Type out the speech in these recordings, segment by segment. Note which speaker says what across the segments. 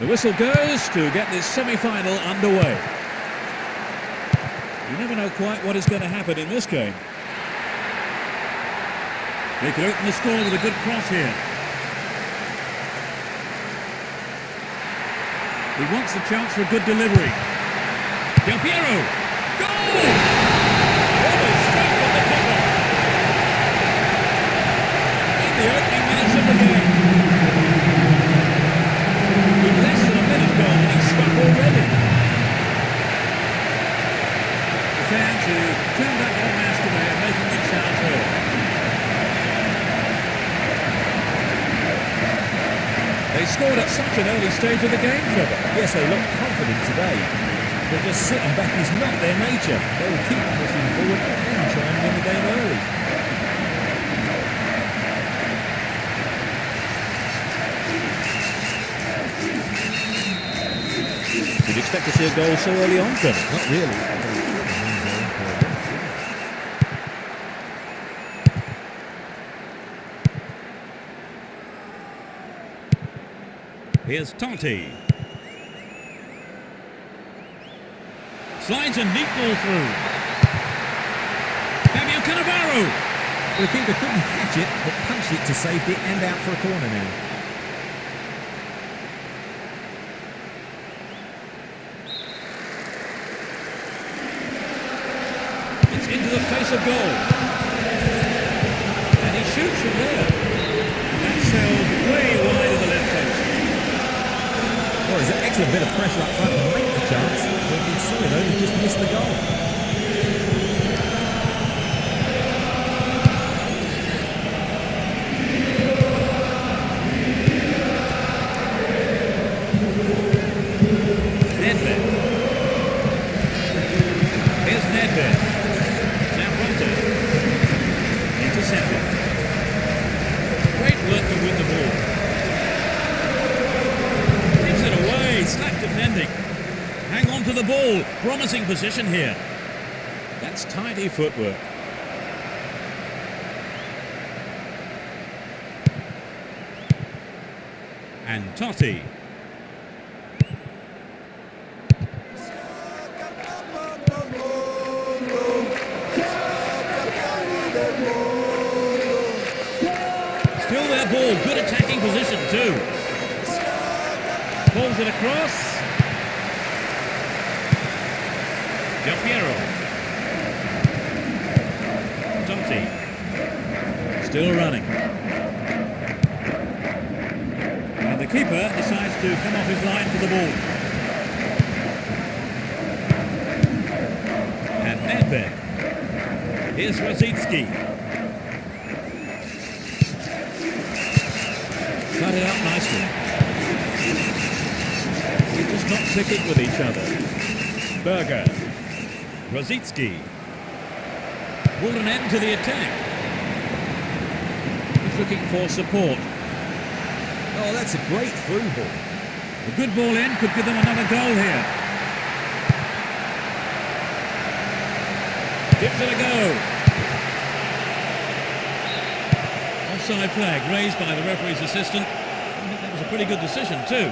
Speaker 1: The whistle goes to get this semi-final underway. You never know quite what is going to happen in this game. They could open the score with a good cross here. He wants the chance for a good delivery. Del Piero! Goal! Almost straight from the kicker. In the opening minutes of the game. With less than a minute gone, he's struck already. The fans who turned up en masse today are making themselves heard. They scored at such an early stage of the game, Trevor.
Speaker 2: Yes, they look confident today. But just sitting back is not their nature. They will keep pushing forward and try and win the game early.
Speaker 1: Did you expect to see a goal so early on, Trevor?
Speaker 2: Not really.
Speaker 1: Here's Totti. Slides a neat ball through. Fabio Cannavaro.
Speaker 2: The keeper couldn't catch it, but punched it to safety and out for a corner now.
Speaker 1: It's into the face of goal. And he shoots from there. That sails way wide of the left post.
Speaker 2: Well, there's an excellent bit of pressure up front to make the chance, but you saw it only just missed the goal.
Speaker 1: Nedved. Here's Nedved. Zambrota. Intercepted. Great work to win the ball. Gives it away. Slack defending. Hang on to the ball. Promising position here. That's tidy footwork. And Totti. Still their ball, good attacking position too. Pulls it across. Del Piero. Totti. Still running. And the keeper decides to come off his line for the ball. And Nedved. Here's Rosicki. Cut it up nicely. They just not click it with each other. Berger. Rosicki. Brought an end to the attack. He's looking for support.
Speaker 2: Oh, that's a great through ball.
Speaker 1: A good ball in could give them another goal here. Gives it a go. Offside flag raised by the referee's assistant. I think that was a pretty good decision too.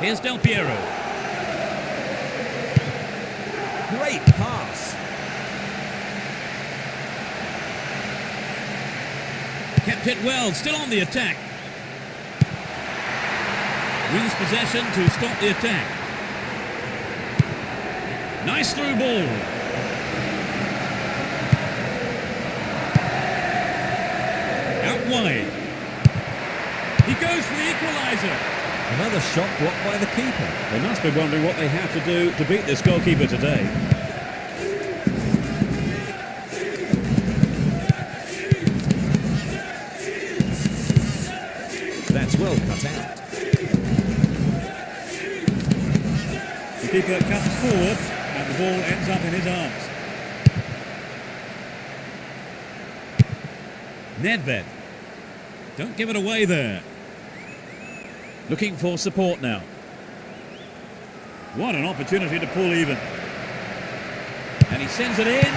Speaker 1: Here's Del Piero.
Speaker 2: Great pass.
Speaker 1: Kept it well, still on the attack. Wins possession to stop the attack. Nice through ball. Out wide. He goes for the equaliser.
Speaker 2: Another shot blocked by the keeper.
Speaker 1: They must be wondering what they have to do to beat this goalkeeper today.
Speaker 2: That's well cut out.
Speaker 1: The keeper cuts forward and the ball ends up in his arms. Nedved. Don't give it away there. Looking for support now. What an opportunity to pull even. And he sends it in.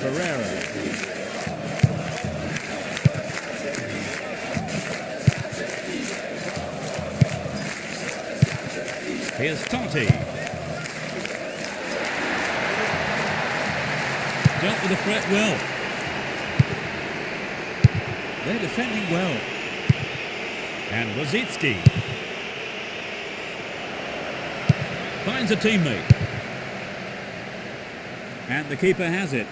Speaker 1: Ferreira. Here's Totti. Dealt with the threat well. They're defending well. And Rosicki finds a teammate. And the keeper has it.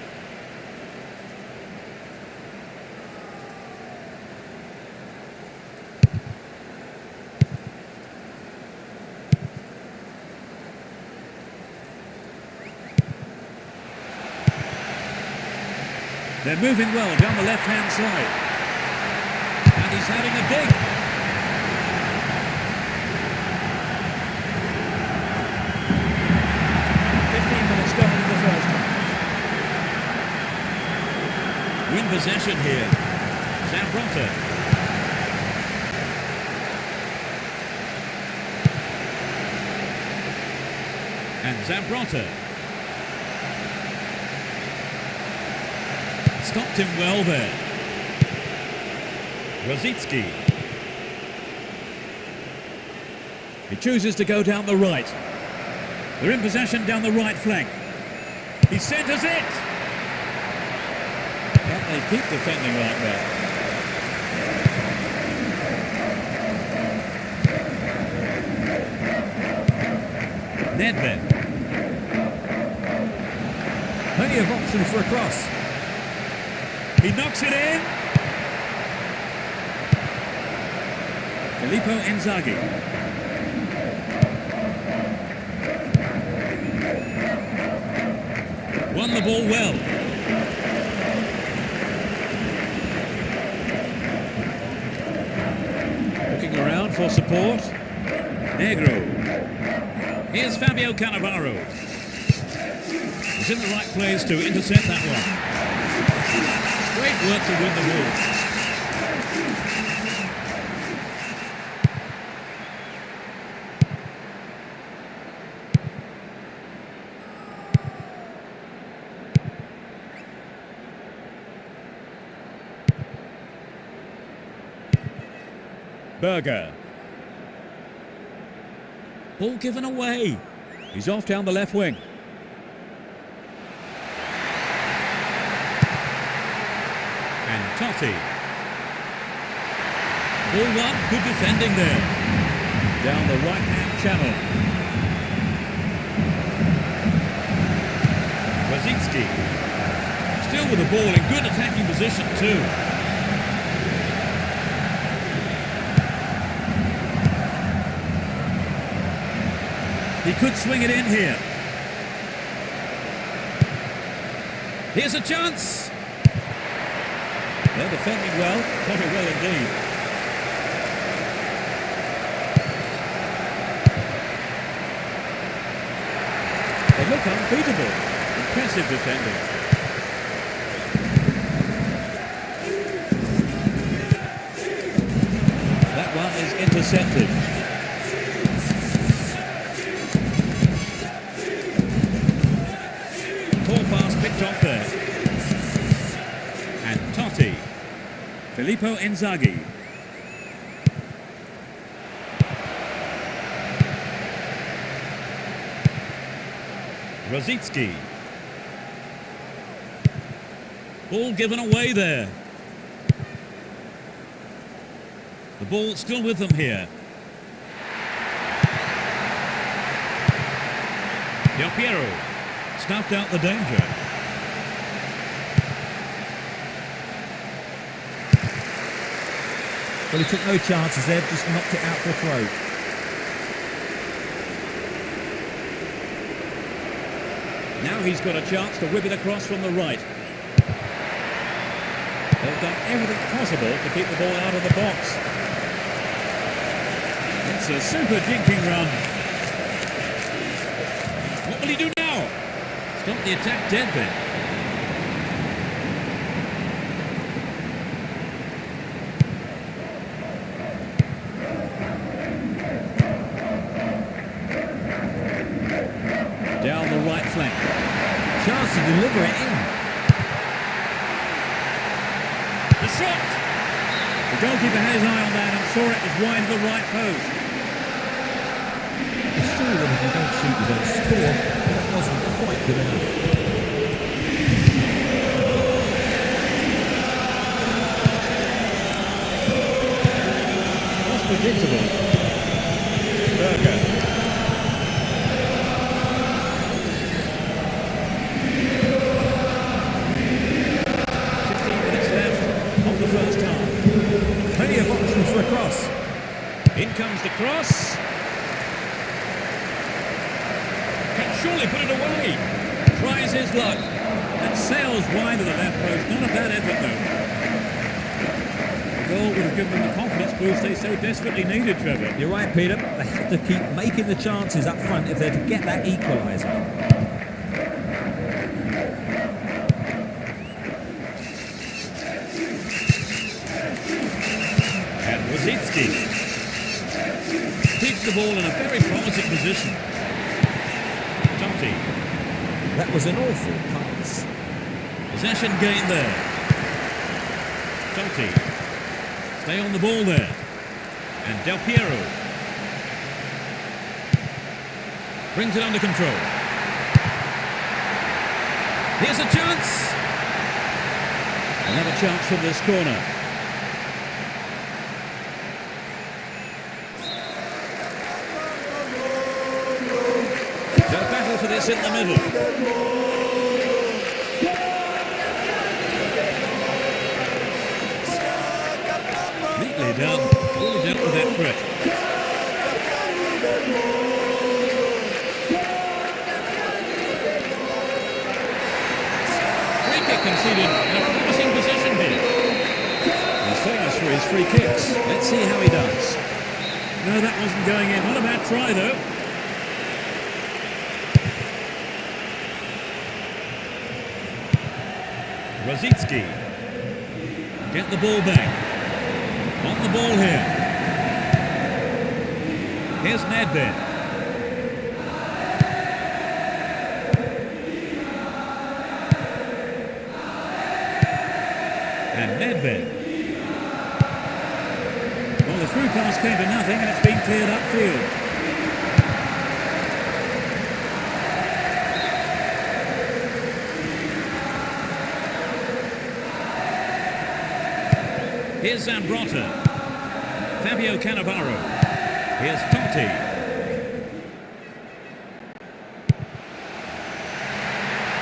Speaker 1: They're moving well down the left-hand side. And he's having a dig. Minutes gone in the first half. Win possession here. Zambrotta. And Zambrotta. Stopped him well there. Rosicki. He chooses to go down the right. They're in possession down the right flank. He centres it! Can't they keep defending like that? Nedved.
Speaker 2: Plenty of options for a cross.
Speaker 1: He knocks it in. Filippo Inzaghi. Won the ball well. Looking around for support. Negro. Here's Fabio Cannavaro. He's in the right place to intercept that one. Great work to win the ball. Berger. Ball given away. He's off down the left wing. And Totti. Ball one, good defending there. Down the right-hand channel. Rosicki. Still with the ball in good attacking position too. He could swing it in here. Here's a chance. They're defending well, very well indeed. They look unbeatable. Impressive defending. That one is intercepted. Pass picked off there. And Totti. Filippo Inzaghi. Rosicki. Ball given away there. The ball still with them here. Del Piero. Snuffed out the danger.
Speaker 2: Well, he took no chances there, just knocked it out for a throw.
Speaker 1: Now he's got a chance to whip it across from the right. They've done everything possible to keep the ball out of the box. It's a super jinking run. What will he do now? Stop the attack dead then. Down the right flank.
Speaker 2: Chance to deliver it in.
Speaker 1: The shot! The goalkeeper had his eye on that and saw it was wide of the right post.
Speaker 2: It's true that if you don't shoot, you don't score, but it wasn't quite good enough.
Speaker 1: That's predictable. Berger. 15 minutes left of the first half.
Speaker 2: Plenty of options for a cross.
Speaker 1: In comes the cross. Can surely put it away. Tries his luck. And sails wide of the left post. Not a bad effort though. The goal would have given them the confidence boost they so desperately needed, Trevor.
Speaker 2: You're right, Peter. They have to keep making the chances up front if they're to get that equaliser.
Speaker 1: And Rosicki keeps the ball in a very promising position. Totti.
Speaker 2: That was an awful pass.
Speaker 1: Possession gained there. Totti. Stay on the ball there. And Del Piero brings it under control. Here's a chance. Another chance from this corner. They'll battle for this in the middle. Neatly done. Really dealt with that threat. Free kick conceded in a promising position here. He's famous for his free kicks. Let's see how he does. No, that wasn't going in. Not a bad try though. Rosicki. Get the ball back. On the ball here. Here's Nedved. And Nedved. Well, the through pass came to nothing and it's been cleared upfield. Here's Zambrotta. Fabio Cannavaro. Here's Totti.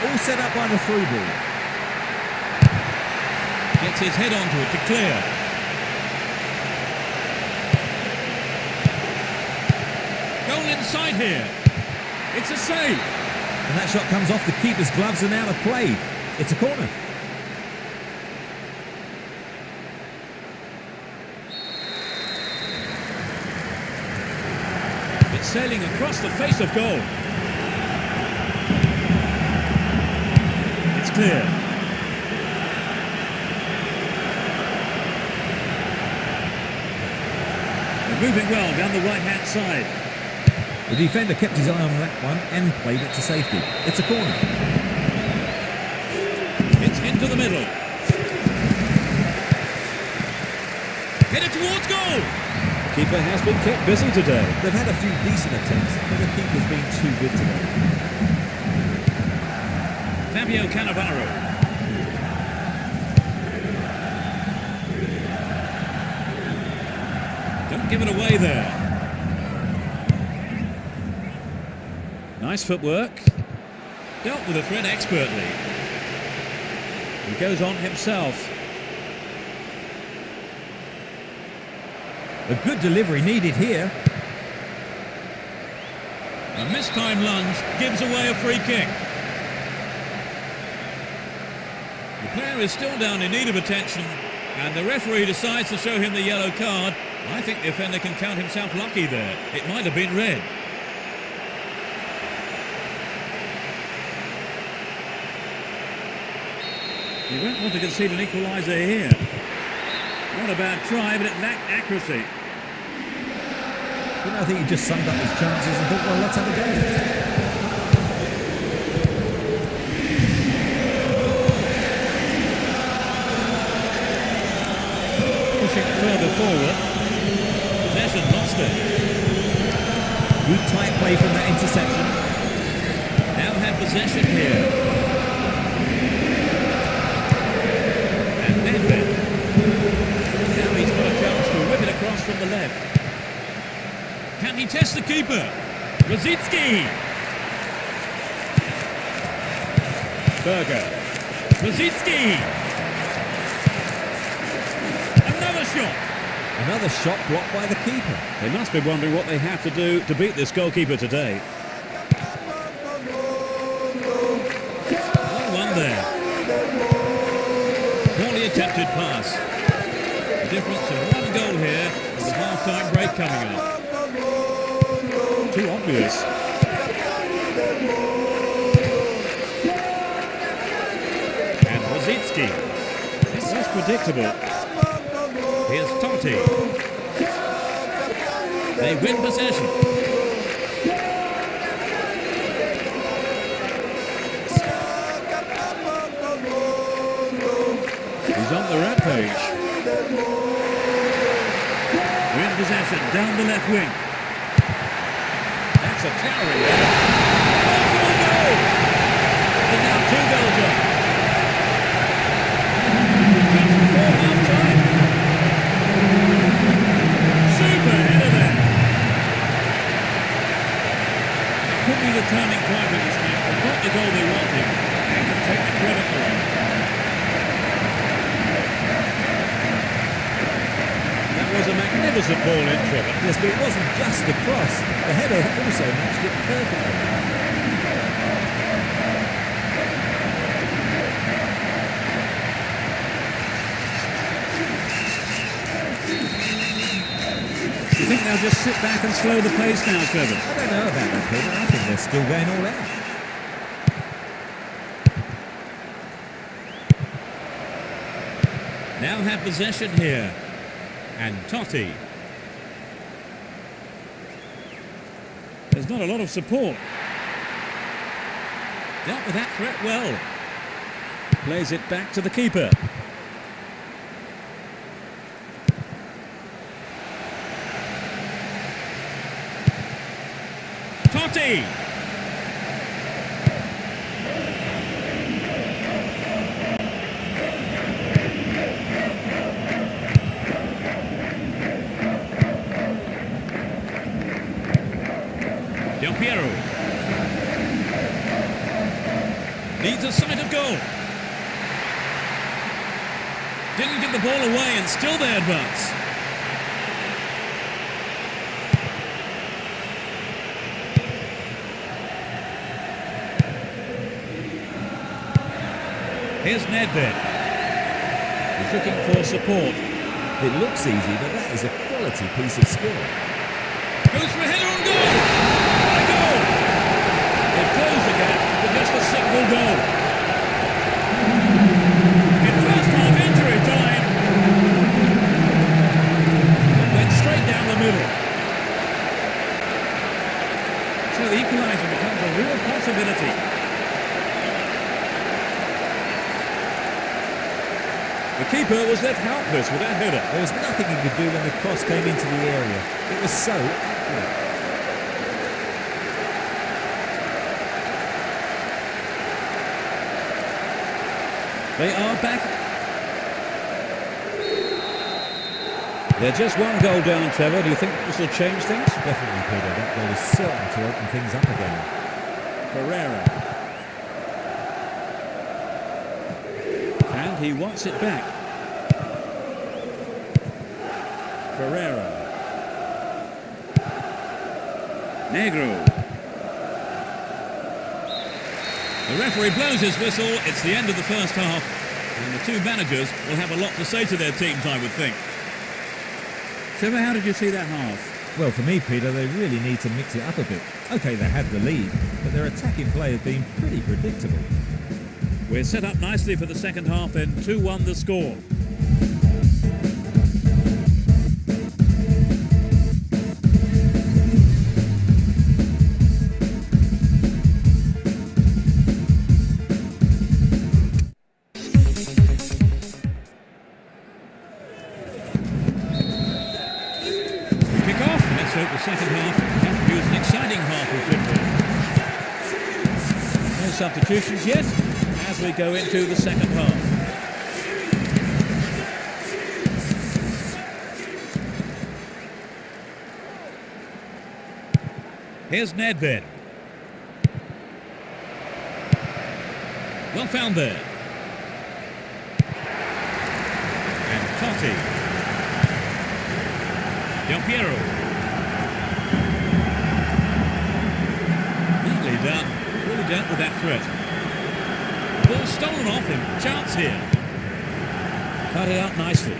Speaker 2: All set up by the through ball.
Speaker 1: Gets his head onto it to clear. Goal inside here. It's a save.
Speaker 2: And that shot comes off the keeper's gloves and out of play. It's a corner.
Speaker 1: Sailing across the face of goal. It's clear. They're moving well down the right-hand side.
Speaker 2: The defender kept his eye on that one and played it to safety. It's a corner.
Speaker 1: It's into the middle. Headed towards goal. Keeper has been kept busy today.
Speaker 2: They've had a few decent attempts, but the keeper's been too good today.
Speaker 1: Fabio Cannavaro. Don't give it away there. Nice footwork. Dealt with the threat expertly. He goes on himself.
Speaker 2: A good delivery needed here.
Speaker 1: A mistimed lunge gives away a free kick. The player is still down in need of attention, and the referee decides to show him the yellow card. I think the offender can count himself lucky there. It might have been red. You won't want to concede an equaliser here. Not a bad try, but it lacked accuracy.
Speaker 2: You know, I think he just summed up his chances and thought, well, let's have a go.
Speaker 1: Pushing further forward. Possession lost it.
Speaker 2: Good tight play from that interception.
Speaker 1: Now have possession here. And Nedved. Now he's got a chance to whip it across from the left. Can he test the keeper? Rosicki. Berger. Rosicki. Another shot.
Speaker 2: Another shot blocked by the keeper.
Speaker 1: They must be wondering what they have to do to beat this goalkeeper today. 1-1 there. Poorly attempted pass. The difference of 1 goal here with the half-time break coming up. Too obvious. And Rosicki. This is predictable. Here's Totti. They win possession. He's on the rampage. Win possession down the left wing. That's a towering error. Possible goal! And now 2 goals up. Just before half-time. Super header there. It could be the turning point of this match. They got the goal they wanted. They can take the credit for it. That was a magnificent ball in, Trevor.
Speaker 2: Yes, but it wasn't just the cross. The header also matched it perfectly.
Speaker 1: Do you think they'll just sit back and slow the pace now, Trevor?
Speaker 2: I don't know about that, Peter. I think they're still going all out.
Speaker 1: Now have possession here. And Totti. There's not a lot of support. Dealt with that threat well. Plays it back to the keeper. Totti! Del Piero. Needs a sight of goal. Didn't get the ball away and still they advance. Here's Nedved. He's looking for support.
Speaker 2: It looks easy, but that is a quality piece of skill.
Speaker 1: Goes for a header on goal! What a goal! They've closed the gap with just a single goal. In first half injury time, it went straight down the middle. So the equaliser becomes a real possibility. The keeper was left helpless with that header.
Speaker 2: There was nothing he could do when the cross came into the area. It was so accurate.
Speaker 1: They are back. They're just 1 goal down, Trevor. Do you think this will change things?
Speaker 2: Definitely, Peter. That goal is certain to open things up again.
Speaker 1: Ferreira. And he wants it back. Ferreira. Negro. The referee blows his whistle. It's the end of the first half. And the 2 managers will have a lot to say to their teams, I would think. Trevor, how did you see that half?
Speaker 2: Well, for me, Peter, they really need to mix it up a bit. OK, they had the lead, but their attacking play has been pretty predictable.
Speaker 1: We're set up nicely for the second half then, 2-1 the score. Kick off. Let's hope the second half can produce an exciting half of football. No substitutions yet as we go into the second half. Here's Nedved. Well found there. And Totti. Del Piero. Neatly done. Really dealt with that threat. Ball stolen off him. Chance here. Cut it out nicely.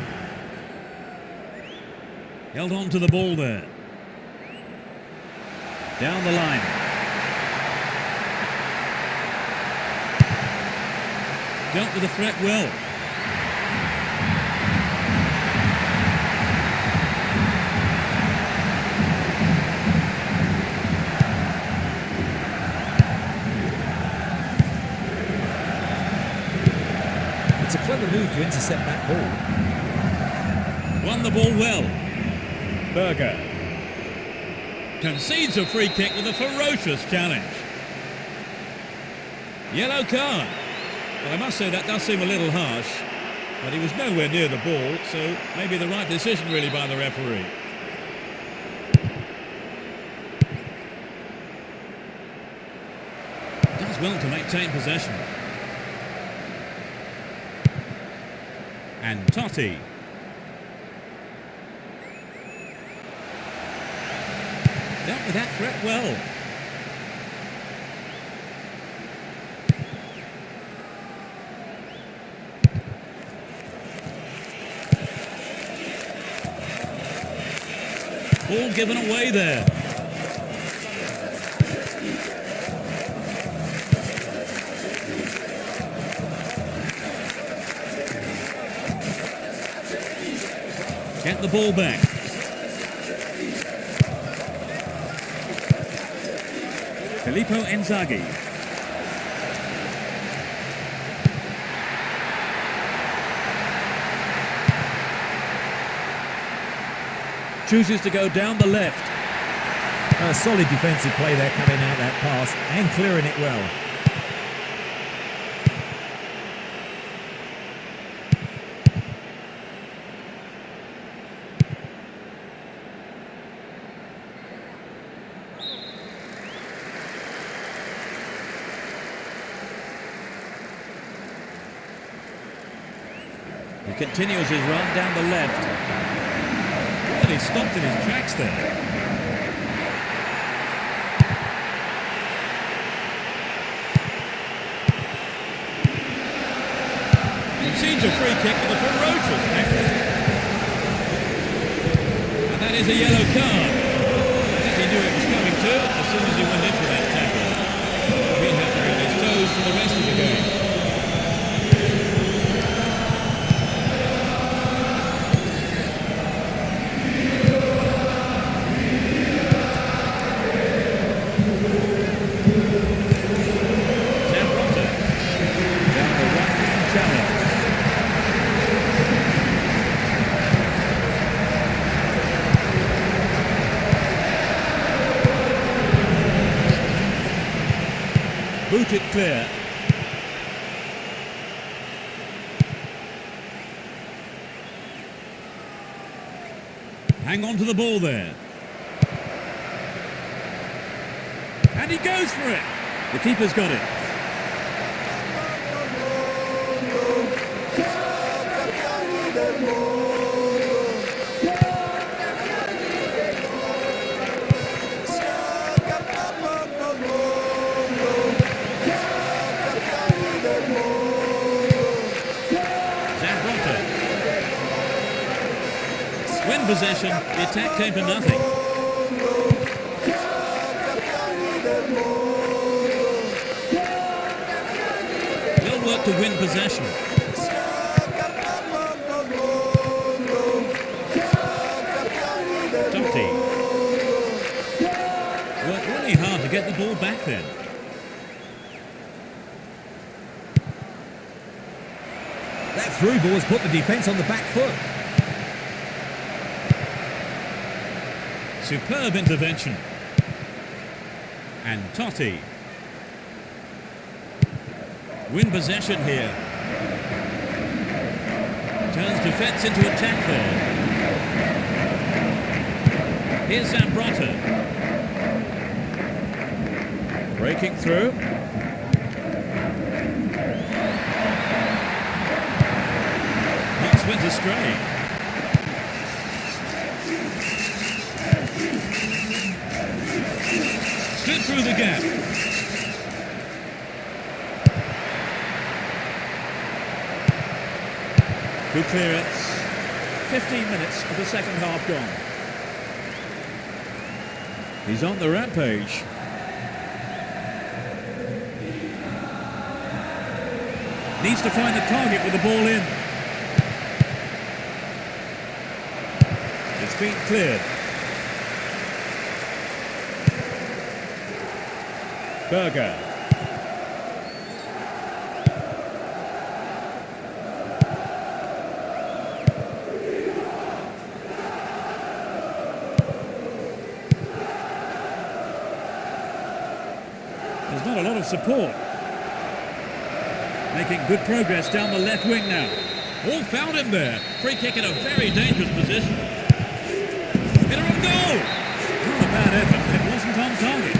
Speaker 1: Held on to the ball there. Down the line. Dealt with the threat well.
Speaker 2: It's a clever move to intercept that ball.
Speaker 1: Won the ball well. Berger. Concedes a free kick with a ferocious challenge. Yellow card. Well, I must say that does seem a little harsh, but he was nowhere near the ball, so maybe the right decision really by the referee. Does well to maintain possession. And Totti. Dealt with that threat well. Ball given away there. Get the ball back. Filippo Inzaghi. Chooses to go down the left.
Speaker 2: A solid defensive play there, cutting out that pass and clearing it well.
Speaker 1: He continues his run down the left. Well, he stopped in his tracks there. Concedes a free kick with a ferocious tackle. And that is a yellow card. I think he knew it was coming too as soon as he went into that tackle. He'll have to be on his toes for the rest of the game. Boot it clear. Hang on to the ball there. And he goes for it. The keeper's got it. Win possession, the attack came to nothing. Well worked to win possession. Totti. Worked really hard to get the ball back then.
Speaker 2: That through ball has put the defence on the back foot.
Speaker 1: Superb intervention. And Totti. Win possession here. Turns defence into attack there. Here's Zambrota. Breaking through. Pass went astray. Slid through the gap. Good clearance. 15 minutes of the second half gone. He's on the rampage. Needs to find the target with the ball in. It's been cleared. Berger. There's not a lot of support. Making good progress down the left wing now. Oh, found him there. Free kick in a very dangerous position. Hitter and goal! Not a bad effort, but it wasn't on target.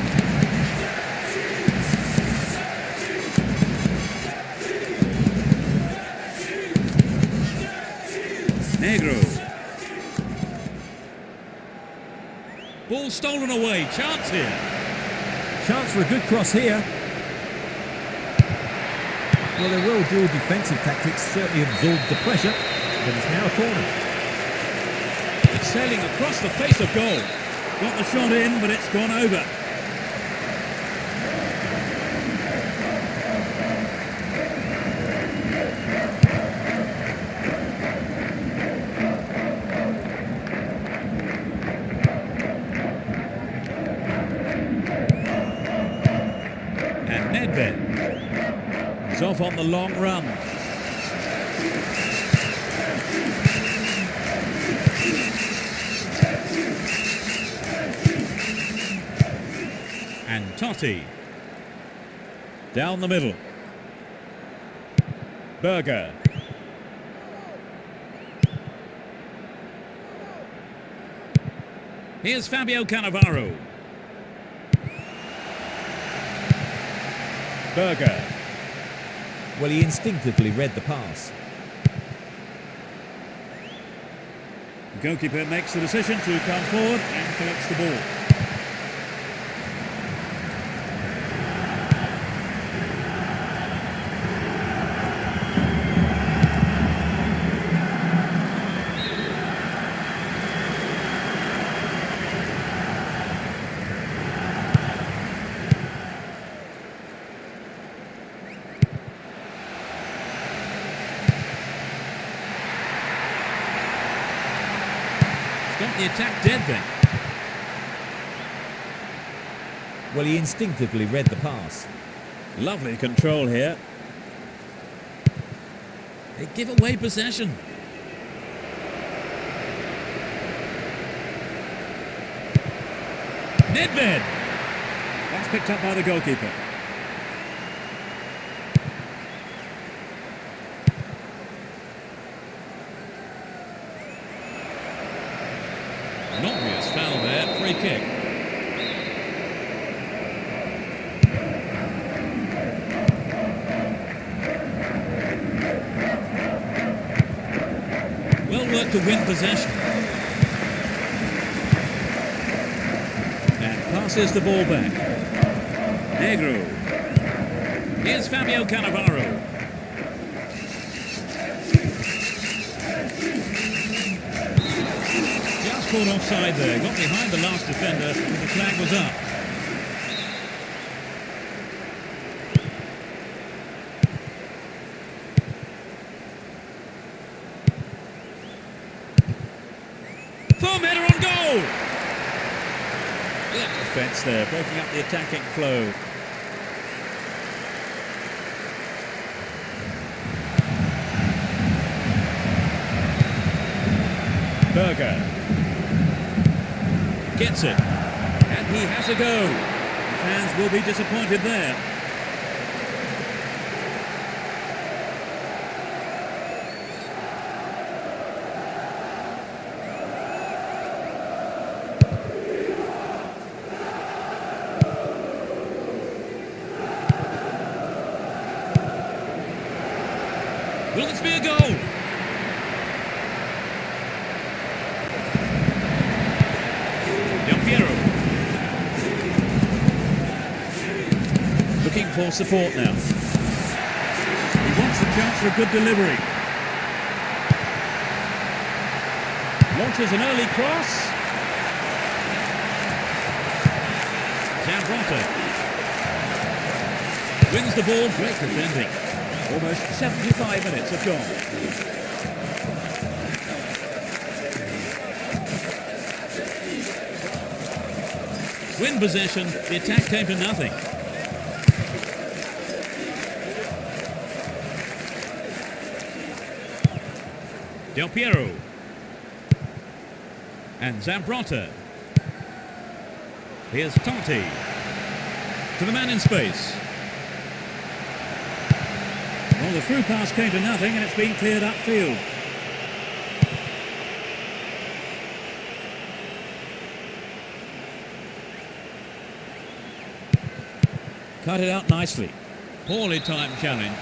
Speaker 1: Negro. Ball stolen away. Chance here.
Speaker 2: Chance for a good cross here. Well, their well-drilled defensive tactics certainly absorbed the pressure, but it's now a corner.
Speaker 1: It's sailing across the face of goal. Got the shot in, but it's gone over. And Nedved is off on the long run. And Totti. Down the middle. Berger. Here's Fabio Cannavaro. Berger.
Speaker 2: Well, he instinctively read the pass.
Speaker 1: The goalkeeper makes the decision to come forward and collects the ball. Got the attack dead then.
Speaker 2: Well, he instinctively read the pass.
Speaker 1: Lovely control here. They give away possession. Nedved. That's picked up by the goalkeeper. An obvious foul there, free kick. Well worked to win possession. And passes the ball back. Negro. Here's Fabio Cannavaro. Caught offside there, got behind the last defender, and the flag was up. Firm header on goal! Good defence there, breaking up the attacking flow. Berger gets it, and he has a go. Fans will be disappointed there. Will this be a goal? Looking for support now. He wants a chance for a good delivery. Launches an early cross. Zambrota wins the ball. Great defending. Almost 75 minutes have gone. Win possession, the attack came to nothing. Del Piero and Zambrota. Here's Totti to the man in space. Well, the through pass came to nothing and it's been cleared upfield. Cut it out nicely. Poorly timed challenge.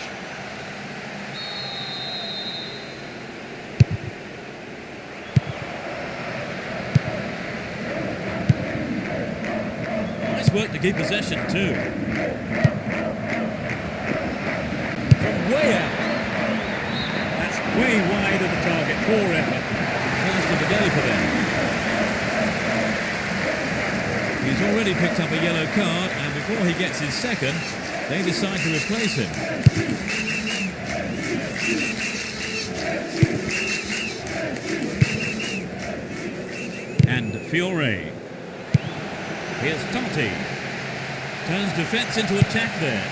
Speaker 1: Nice work to keep possession too. From way out. That's way wide of the target. Poor effort. First of the day for them. He's already picked up a yellow card, and before he gets his second, they decide to replace him. And Fiore. Here's Totti. Turns defence into attack there.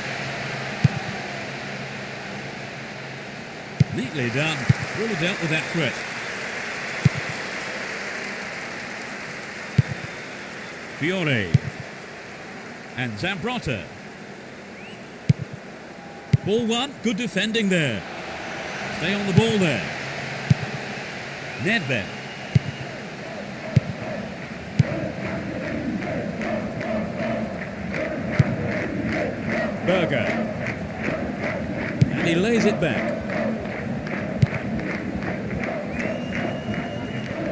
Speaker 1: Neatly done. Really dealt with that threat. Fiore and Zambrota. Ball one, good defending there. Stay on the ball there. Nedved. Berger. And he lays it back.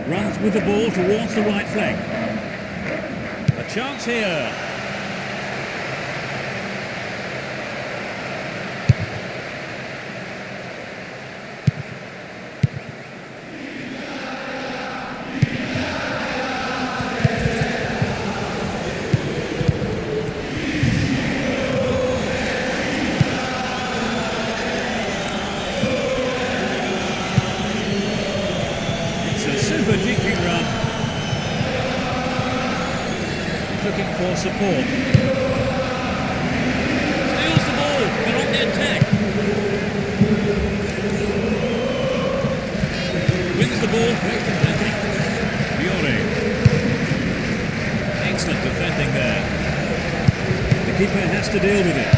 Speaker 1: Runs with the ball towards the right flank. Chance here. It's a super jigging run. Looking for support. Steals the ball. They're on the attack. Wins the ball. Great defending. Fiore. Excellent defending there. The keeper has to deal with it.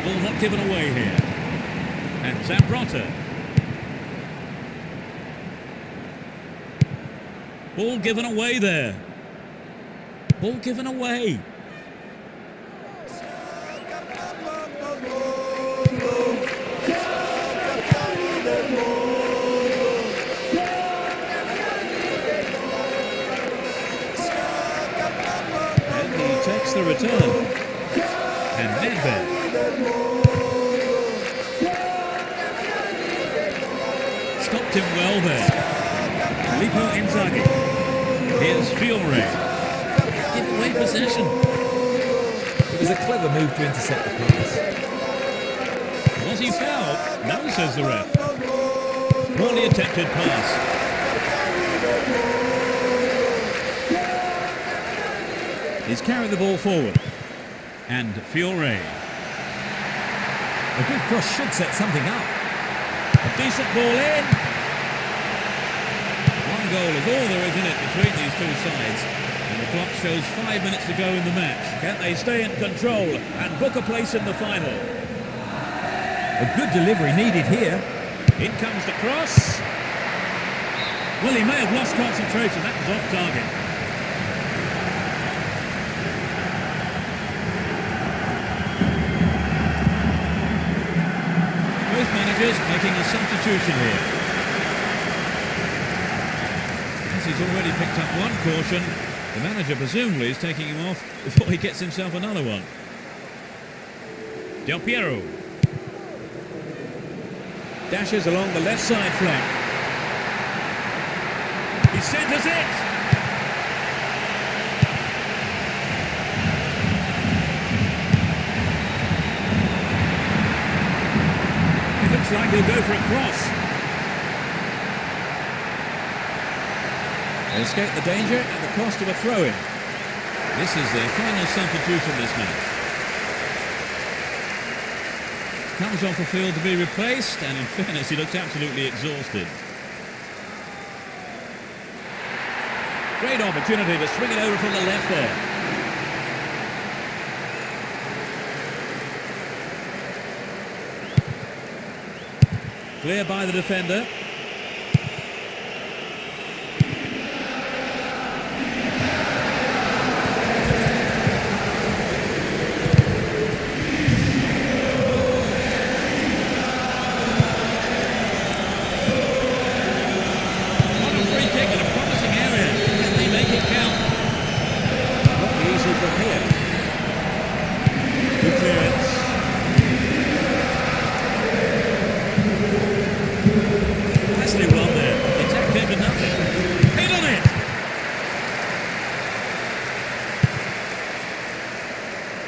Speaker 1: Ball not given away here. And Zambrota. Ball given away there. Ball given away. And he takes the return. And Nedved. Stopped him well there. Filippo Inzaghi. Here's Fiore. Give away possession.
Speaker 2: It was a clever move to intercept the pass.
Speaker 1: Was he fouled? No, says the ref. Poorly attempted pass. He's carried the ball forward. And Fiore.
Speaker 2: A good cross should set something up.
Speaker 1: A decent ball in. One goal is all there is in it between these two sides. And the clock shows 5 minutes to go in the match. Can they stay in control and book a place in the final?
Speaker 2: A good delivery needed here.
Speaker 1: In comes the cross. Well, he may have lost concentration. That was off target. Both managers making a substitution here. As he's already picked up one caution, the manager presumably is taking him off before he gets himself another one. Del Piero dashes along the left side flank. He centres it! It looks like he'll go for a cross. They escape the danger at the cost of a throw-in. This is their final substitution this match. Comes off the field to be replaced, and in fairness, he looks absolutely exhausted. Great opportunity to swing it over from the left there. Clear by the defender.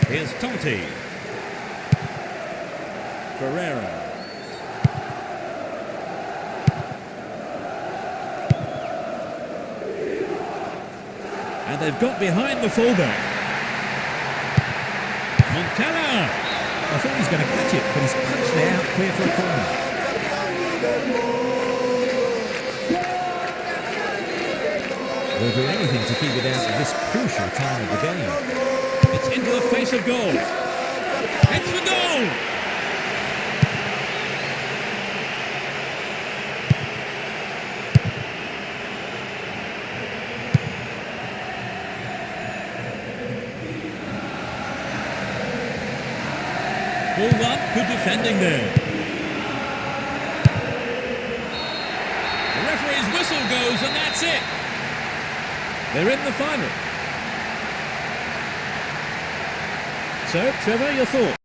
Speaker 1: Here's Totti. Ferreira. And they've got behind the fullback. Montella.
Speaker 2: I thought he was going to catch it, but he's punched it out clear for a corner. They'll do anything to keep it out at this crucial time of the game.
Speaker 1: It's into the face of goal. It's the goal! Ball one, good defending there. The referee's whistle goes, and that's it. They're in the final. So, Trevor, your thoughts?